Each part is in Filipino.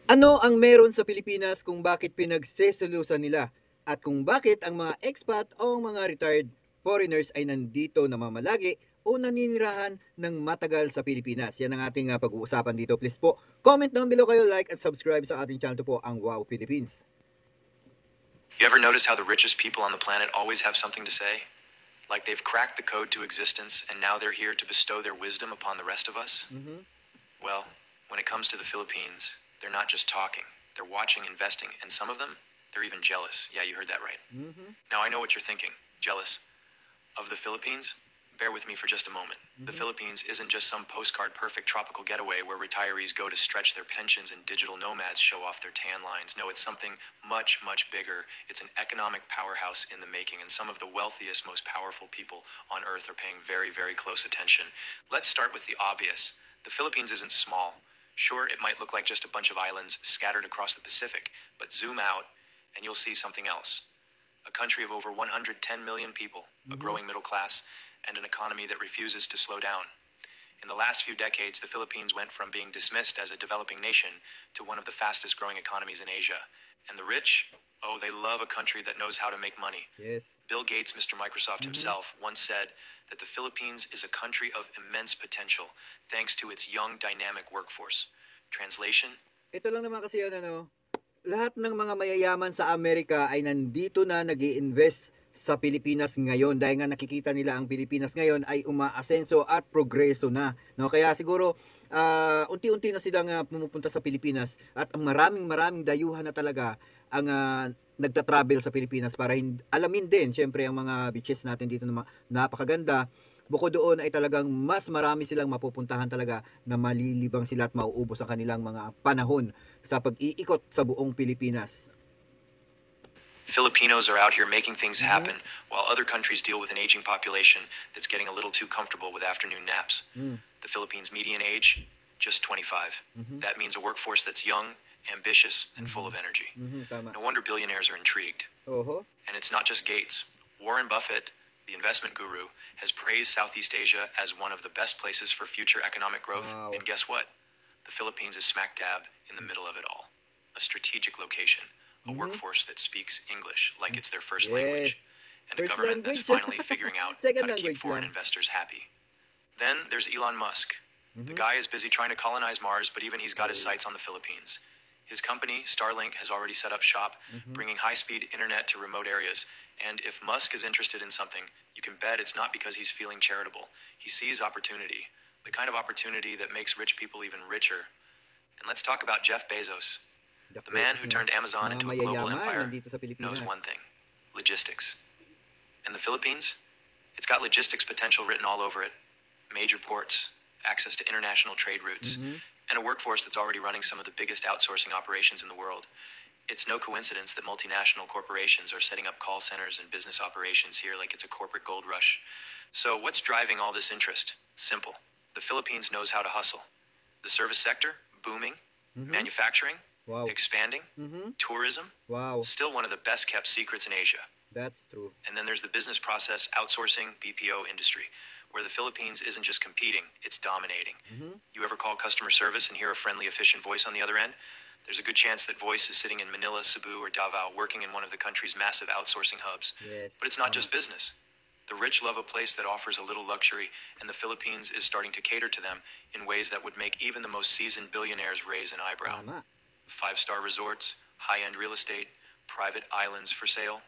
Ano ang meron sa Pilipinas kung bakit pinagsesolusan nila at kung bakit ang mga expat o mga retired foreigners ay nandito namamalagi o naninirahan ng matagal sa Pilipinas? Yan ang ating pag-uusapan dito. Please po, comment down below kayo, like at subscribe sa ating channel po, ang Wow Philippines. You ever notice how the richest people on the planet always have something to say? Like they've cracked the code to existence and now they're here to bestow their wisdom upon the rest of us? Well, when it comes to the Philippines, they're not just talking. They're watching, investing, and some of them, they're even jealous. Yeah, you heard that right. Now I know what you're thinking. Jealous of the Philippines? Bear with me for just a moment. The Philippines isn't just some postcard perfect tropical getaway where retirees go to stretch their pensions and digital nomads show off their tan lines. No, it's something much, much bigger. It's an economic powerhouse in the making, and some of the wealthiest, most powerful people on earth are paying very, very close attention. Let's start with the obvious. The Philippines isn't small. Sure, it might look like just a bunch of islands scattered across the Pacific, but zoom out and you'll see something else. A country of over 110 million people, a growing middle class, and an economy that refuses to slow down. In the last few decades, the Philippines went from being dismissed as a developing nation to one of the fastest growing economies in Asia. And the rich, oh, they love a country that knows how to make money. Yes. Bill Gates, Mr. Microsoft himself, once said that the Philippines is a country of immense potential thanks to its young, dynamic workforce. Translation? Ito lang naman kasi yun, lahat ng mga mayayaman sa Amerika ay nandito na nag-i-invest sa Pilipinas ngayon dahil nga nakikita nila ang Pilipinas ngayon ay umaasenso at progreso na, no? Kaya siguro unti-unti na silang pumupunta sa Pilipinas at ang maraming dayuhan na talaga ang nagta-travel sa Pilipinas para alamin din syempre ang mga beaches natin dito na napakaganda. Bukod doon ay talagang mas marami silang mapupuntahan talaga na malilibang sila at mauubos ang kanilang mga panahon sa pag-iikot sa buong Pilipinas. Filipinos are out here making things happen while other countries deal with an aging population that's getting a little too comfortable with afternoon naps. The Philippines' median age, just 25. That means a workforce that's young, ambitious, and full of energy. Tama. No wonder billionaires are intrigued. Oho. And it's not just Gates. Warren Buffett, the investment guru, has praised Southeast Asia as one of the best places for future economic growth. Wow. And guess what? The Philippines is smack dab in the middle of it all. A strategic location, a workforce that speaks English like it's their first language, and a First government that's language. finally figuring out Second how to keep language foreign lang. investors happy. Then there's Elon Musk. The guy is busy trying to colonize Mars, but even he's got his sights on the Philippines. His company, Starlink, has already set up shop, bringing high-speed internet to remote areas. And if Musk is interested in something, you can bet it's not because he's feeling charitable. He sees opportunity, the kind of opportunity that makes rich people even richer. And let's talk about Jeff Bezos. The man who turned Amazon into a global empire nandito sa Pilipinas. knows one thing: logistics. And the Philippines? It's got logistics potential written all over it. Major ports, access to international trade routes, and a workforce that's already running some of the biggest outsourcing operations in the world. It's no coincidence that multinational corporations are setting up call centers and business operations here like it's a corporate gold rush. So what's driving all this interest? Simple. The Philippines knows how to hustle. The service sector, booming. Manufacturing, Wow. expanding. Tourism, Wow. still one of the best kept secrets in Asia. That's true. And then there's the business process outsourcing BPO industry, where the Philippines isn't just competing, it's dominating. You ever call customer service and hear a friendly, efficient voice on the other end? There's a good chance that voice is sitting in Manila, Cebu, or Davao, working in one of the country's massive outsourcing hubs. Yes. But it's not just business. The rich love a place that offers a little luxury, and the Philippines is starting to cater to them in ways that would make even the most seasoned billionaires raise an eyebrow. Tama. 5-star resorts, high-end real estate, private islands for sale.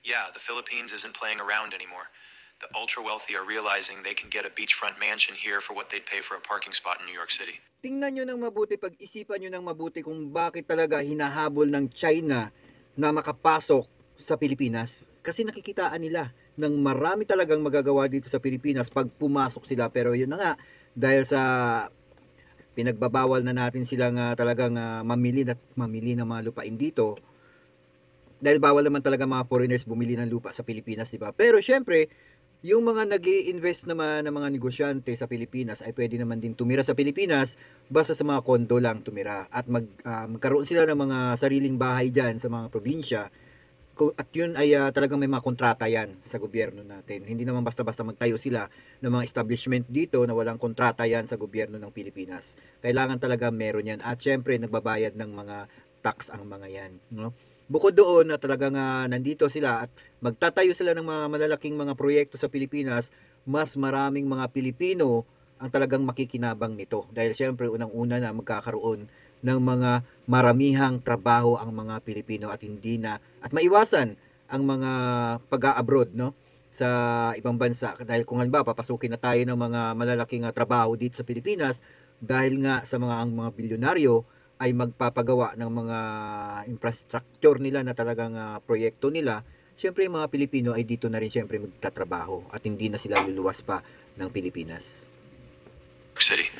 Yeah, the Philippines isn't playing around anymore. The ultra-wealthy are realizing they can get a beachfront mansion here for what they'd pay for a parking spot in New York City. Tingnan nyo ng mabuti, pag-isipan nyo ng mabuti kung bakit talaga hinahabol ng China na makapasok sa Pilipinas. Kasi nakikitaan nila ng marami talagang magagawa dito sa Pilipinas pag pumasok sila. Pero yun na nga, dahil sa pinagbabawal na natin silang talagang mamili ng mga lupain dito, dahil bawal naman talaga mga foreigners bumili ng lupa sa Pilipinas, di ba? Pero syempre, yung mga nag-i-invest naman ng mga negosyante sa Pilipinas ay pwede naman din tumira sa Pilipinas basta sa mga kondo lang tumira at magkaroon sila ng mga sariling bahay dyan sa mga probinsya At yun ay talagang may mga kontrata yan sa gobyerno natin. Hindi naman basta-basta magtayo sila ng mga establishment dito na walang kontrata yan sa gobyerno ng Pilipinas. Kailangan talaga meron yan. At syempre, nagbabayad ng mga tax ang mga yan. No? Bukod doon na talagang nandito sila at magtatayo sila ng mga malalaking mga proyekto sa Pilipinas, mas maraming mga Pilipino ang talagang makikinabang nito. Dahil syempre, unang-una na magkakaroon ng mga maramihang trabaho ang mga Pilipino at hindi na at maiwasan ang mga pag-abroad no sa ibang bansa dahil kung halimbawa papasukin na tayo ng mga malalaking trabaho dito sa Pilipinas dahil nga sa ang mga bilyonaryo ay magpapagawa ng mga infrastructure nila na talagang proyekto nila, syempre yung mga Pilipino ay dito na rin syempre magtatrabaho at hindi na sila luluwas pa ng Pilipinas. City.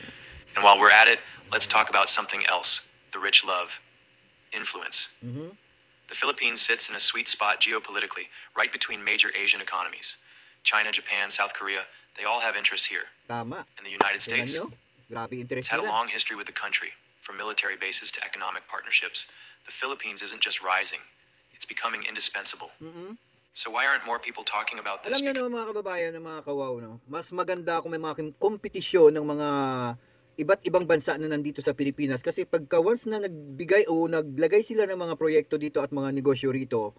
And while we're at it, let's talk about something else. The rich love. Influence. The Philippines sits in a sweet spot geopolitically, right between major Asian economies. China, Japan, South Korea, they all have interests here. Tama. In the United Tingnan States, nyo, grabe interest it's had a nila. long history with the country, from military bases to economic partnerships. The Philippines isn't just rising, it's becoming indispensable. So why aren't more people talking about this? Alam niyo naman mga kababayan, ng mga kawaw, no? Mas maganda kung may mga kompetisyon ng mga iba't ibang bansa na nandito sa Pilipinas kasi pagka once na nagbigay o naglagay sila ng mga proyekto dito at mga negosyo rito,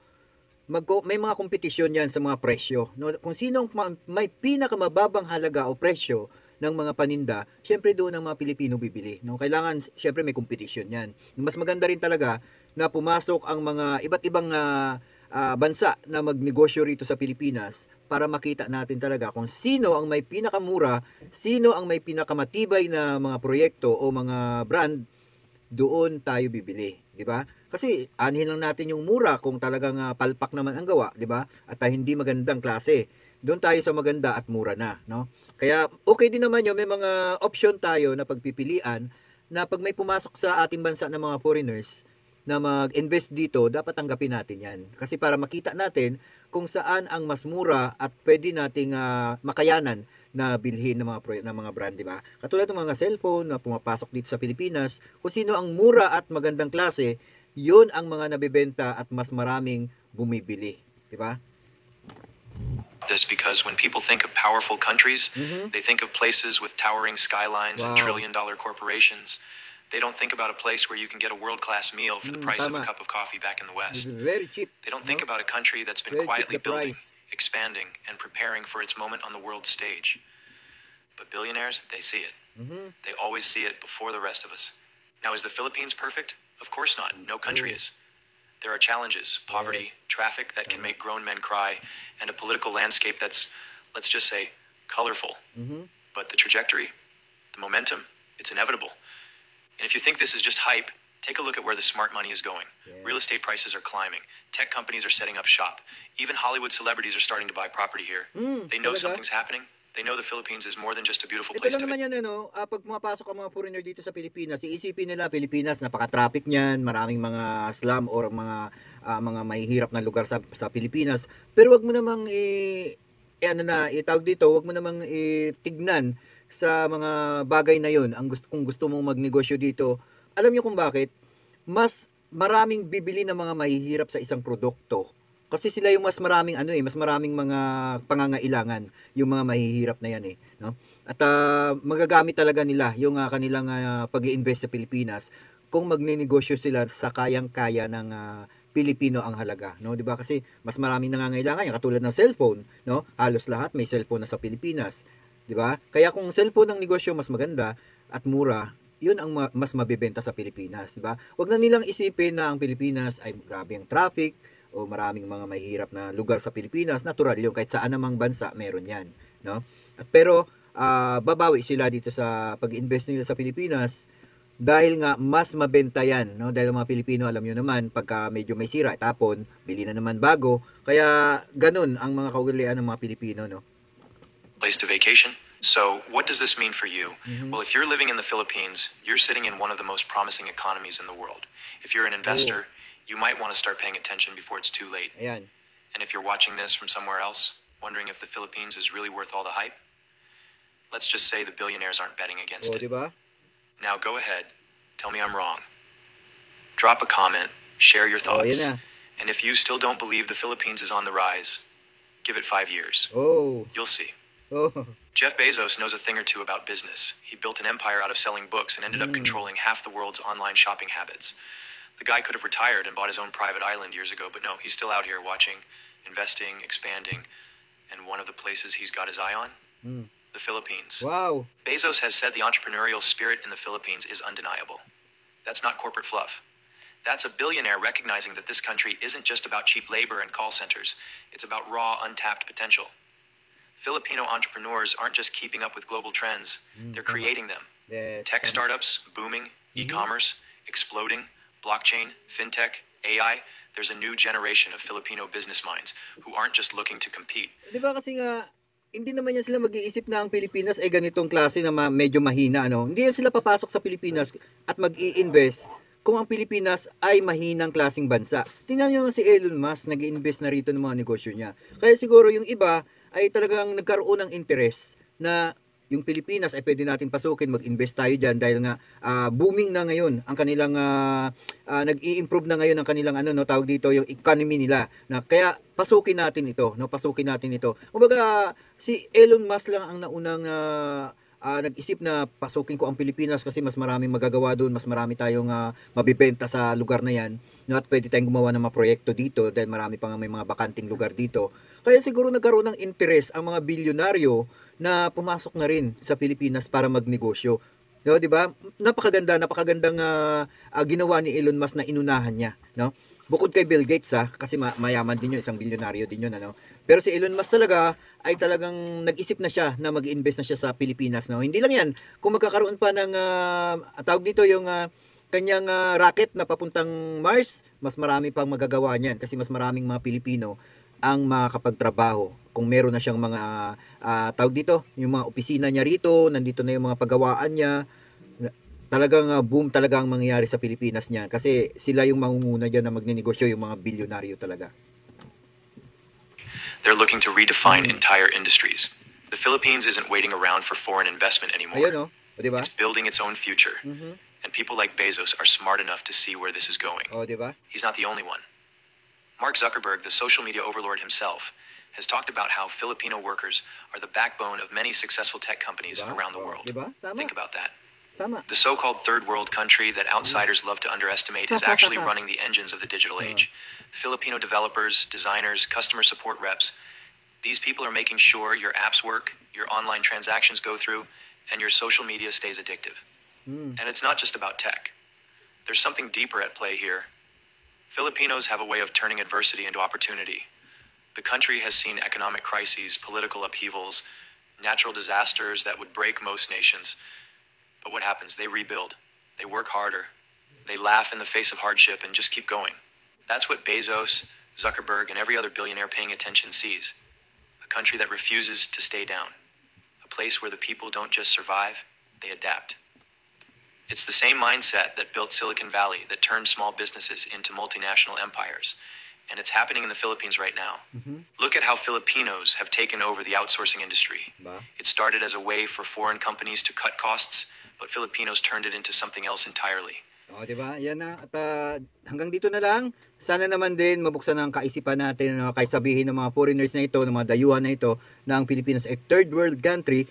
may mga kompetisyon yan sa mga presyo. No? Kung sino may pinakamababang halaga o presyo ng mga paninda, syempre doon ang mga Pilipino bibili. No? Kailangan, syempre may kompetisyon yan. Mas maganda rin talaga na pumasok ang mga iba't ibang bansa na magnegosyo rito sa Pilipinas para makita natin talaga kung sino ang may pinakamura, sino ang may pinakamatibay na mga proyekto o mga brand, doon tayo bibili, di ba? Kasi anhin lang natin yung mura kung talagang palpak naman ang gawa, di ba? At hindi magandang klase. Doon tayo sa maganda at mura na, no? Kaya okay din naman yun, may mga option tayo na pagpipilian na pag may pumasok sa ating bansa ng mga foreigners na mag-invest dito, dapat tanggapin natin yan. Kasi para makita natin kung saan ang mas mura at pwede nating makayanan na bilhin ng mga brand, di ba? Katulad ng mga cellphone na pumapasok dito sa Pilipinas, kung sino ang mura at magandang klase, yun ang mga nabebenta at mas maraming bumibili, di ba? This because when people think of powerful countries, they think of places with towering skylines and Wow. trillion-dollar corporations. They don't think about a place where you can get a world-class meal for the price of a Tama. cup of coffee back in the It's West. very cheap. They don't think no? about a country that's been Very cheap quietly the building, price. expanding, and preparing for its moment on the world stage. But billionaires, they see it. They always see it before the rest of us. Now, is the Philippines perfect? Of course not. No country is. There are challenges, poverty, Yes. traffic that can make grown men cry, and a political landscape that's, let's just say, colorful. But the trajectory, the momentum, it's inevitable. And if you think this is just hype, take a look at where the smart money is going. Yeah. Real estate prices are climbing. Tech companies are setting up shop. Even Hollywood celebrities are starting to buy property here. They know talaga? something's happening. They know the Philippines is more than just a beautiful Ito place lang to naman yan, pag pumapasok ang mga foreigner dito sa Pilipinas, iisipin nila Pilipinas, napaka-traffic niyan, maraming mga slum or mga mahihirap na lugar sa Pilipinas. Pero wag mo namang itawag dito, wag mo namang tignan sa mga bagay na yon. Kung gusto mong magnegosyo dito, alam niyo kung bakit? Mas maraming bibili ng mga mahihirap sa isang produkto. Kasi sila yung mas maraming mas maraming mga pangangailangan, yung mga mahihirap na yan no? At magagamit talaga nila yung kanilang pag-iinvest sa Pilipinas kung magnenegosyo sila sa kayang-kaya ng Pilipino ang halaga, no? 'Di ba? Kasi mas maraming nangangailangan yan katulad ng cellphone, no? Halos lahat may cellphone na sa Pilipinas, 'di ba? Kaya kung cellphone ng negosyo mas maganda at mura, yun ang mas mabebenta sa Pilipinas, 'di ba? Huwag na nilang isipin na ang Pilipinas ay grabe ang traffic o maraming mga mahihirap na lugar sa Pilipinas. Natural yun, kahit saan namang bansa meron yan, no? Pero babawi sila dito sa pag-invest nila sa Pilipinas dahil nga mas mabenta yan, no? Dahil ang mga Pilipino, alam nyo naman, pagka medyo may sira, tapon, bili na naman bago. Kaya ganun ang mga kaugalian ng mga Pilipino, no? place to vacation. So, what does this mean for you? Well, if you're living in the Philippines, you're sitting in one of the most promising economies in the world. If you're an investor, you might want to start paying attention before it's too late. Ayan. And if you're watching this from somewhere else, wondering if the Philippines is really worth all the hype, let's just say the billionaires aren't betting against O, it. di ba? Now go ahead, tell me I'm wrong. Drop a comment, share your Oh, thoughts. yan na. And if you still don't believe the Philippines is on the rise, give it 5 years. Oh. You'll see. Oh. Jeff Bezos knows a thing or two about business. He built an empire out of selling books and ended up controlling half the world's online shopping habits. The guy could have retired and bought his own private island years ago, but no, he's still out here watching, investing, expanding, and one of the places he's got his eye on? The Philippines. Wow. Bezos has said the entrepreneurial spirit in the Philippines is undeniable. That's not corporate fluff. That's a billionaire recognizing that this country isn't just about cheap labor and call centers. It's about raw, untapped potential. Filipino entrepreneurs aren't just keeping up with global trends, they're creating them. Yes. Tech startups, booming, e-commerce, exploding, blockchain, fintech, AI. There's a new generation of Filipino business minds who aren't just looking to compete. Di ba kasi nga, hindi naman yan sila mag-iisip na ang Pilipinas ay ganitong klase na medyo mahina, ano? Hindi yan sila papasok sa Pilipinas at mag-i-invest kung ang Pilipinas ay mahinang klaseng bansa. Tingnan nyo si Elon Musk, nag-i-invest na rito ng mga negosyo niya. Kaya siguro yung iba ay talagang nagkaroon ng interest na yung Pilipinas ay pwede natin pasukin, mag-invest tayo dyan dahil nga booming na ngayon ang kanilang nag-i-improve na ngayon ang kanilang tawag dito yung economy nila. Na kaya pasukin natin ito, pasukin natin ito. Kumbaga si Elon Musk lang ang naunang nag-isip na pasukin ko ang Pilipinas kasi mas maraming magagawa doon, mas marami tayong mabibenta sa lugar na yan. At pwede tayong gumawa ng mga proyekto dito dahil marami pa nga may mga bakanting lugar dito. Kaya siguro nagkaroon ng interest ang mga bilyonaryo na pumasok na rin sa Pilipinas para magnegosyo. No, 'di ba? Napakagandang ginawa ni Elon Musk na inunahan niya, no? Bukod kay Bill Gates kasi mayaman din 'yun, isang bilyonaryo din 'yun, ano. Pero si Elon Musk talaga ay talagang nag-isip na siya na mag-invest na siya sa Pilipinas, no. Hindi lang 'yan, kung magkakaroon pa ng tawag dito yung kanyang rocket na papuntang Mars, mas marami pang magagawa niyan kasi mas maraming mga Pilipino ang makakapagtrabaho. Kung meron na siyang mga tawag dito, yung mga opisina niya rito, nandito na yung mga paggawaan niya, talagang boom talaga ang mangyayari sa Pilipinas niyan kasi sila yung mangunguna diyan na magnenegosyo, yung mga bilyonaryo talaga. They're looking to redefine entire industries. The Philippines isn't waiting around for foreign investment anymore. Ayun, o, di ba? It's building its own future. And people like Bezos are smart enough to see where this is going. O, di ba? He's not the only one. Mark Zuckerberg, the social media overlord himself, has talked about how Filipino workers are the backbone of many successful tech companies around the world. Diba? Tama. Think about that. Tama. The so-called third world country that outsiders love to underestimate is actually running the engines of the digital age. Filipino developers, designers, customer support reps, these people are making sure your apps work, your online transactions go through, and your social media stays addictive. And it's not just about tech. There's something deeper at play here. Filipinos have a way of turning adversity into opportunity. The country has seen economic crises, political upheavals, natural disasters that would break most nations. But what happens? They rebuild. They work harder. They laugh in the face of hardship and just keep going. That's what Bezos, Zuckerberg, and every other billionaire paying attention sees. A country that refuses to stay down. A place where the people don't just survive, they adapt. It's the same mindset that built Silicon Valley, that turned small businesses into multinational empires. And it's happening in the Philippines right now. Look at how Filipinos have taken over the outsourcing industry. Ba? It started as a way for foreign companies to cut costs, but Filipinos turned it into something else entirely. O, di ba? Yan na. At hanggang dito na lang. Sana naman din mabuksan ang kaisipan natin, kahit sabihin ng mga foreigners na ito, ng mga dayuhan na ito, na ang Pilipinas ay third world country.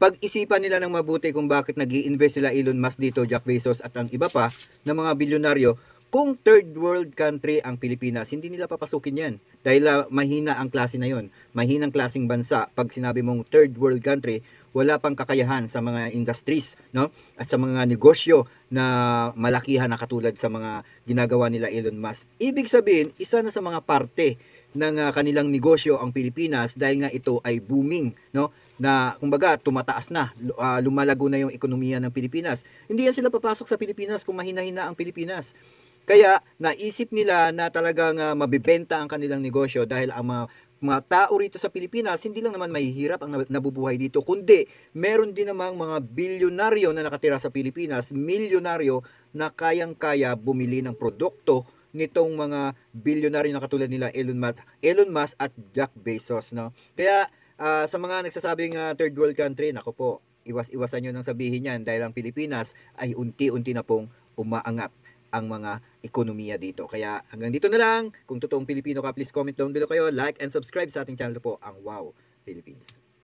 Pag-isipan nila ng mabuti kung bakit nag-i-invest sila Elon Musk dito, Jeff Bezos at ang iba pa ng mga bilyonaryo. Kung third world country ang Pilipinas, hindi nila papasukin yan. Dahil mahina ang klase na yon, mahinang klaseng bansa. Pag sinabi mong third world country, wala pang kakayahan sa mga industries, no? At sa mga negosyo na malakihan na katulad sa mga ginagawa nila Elon Musk. Ibig sabihin, isa na sa mga parte ng kanilang negosyo ang Pilipinas dahil nga ito ay booming, no? Na kumbaga tumataas na, lumalago na yung ekonomiya ng Pilipinas. Hindi yan sila papasok sa Pilipinas kung mahina-hina ang Pilipinas. Kaya naisip nila na talagang mabibenta ang kanilang negosyo dahil ang mga tao rito sa Pilipinas hindi lang naman mahihirap ang nabubuhay dito, kundi meron din namang mga bilyonaryo na nakatira sa Pilipinas, milyonaryo na kayang-kaya bumili ng produkto nitong mga bilyonaryo na katulad nila Elon Musk at Jeff Bezos, no? Kaya sa mga nagsasabing third world country, nako po, iwas-iwasan nyo nang sabihin yan dahil ang Pilipinas ay unti-unti na pong umaangat. ang mga ekonomiya dito. Kaya hanggang dito na lang. Kung totoong Pilipino ka, please comment down below kayo, like and subscribe sa ating channel po, ang Wow Philippines.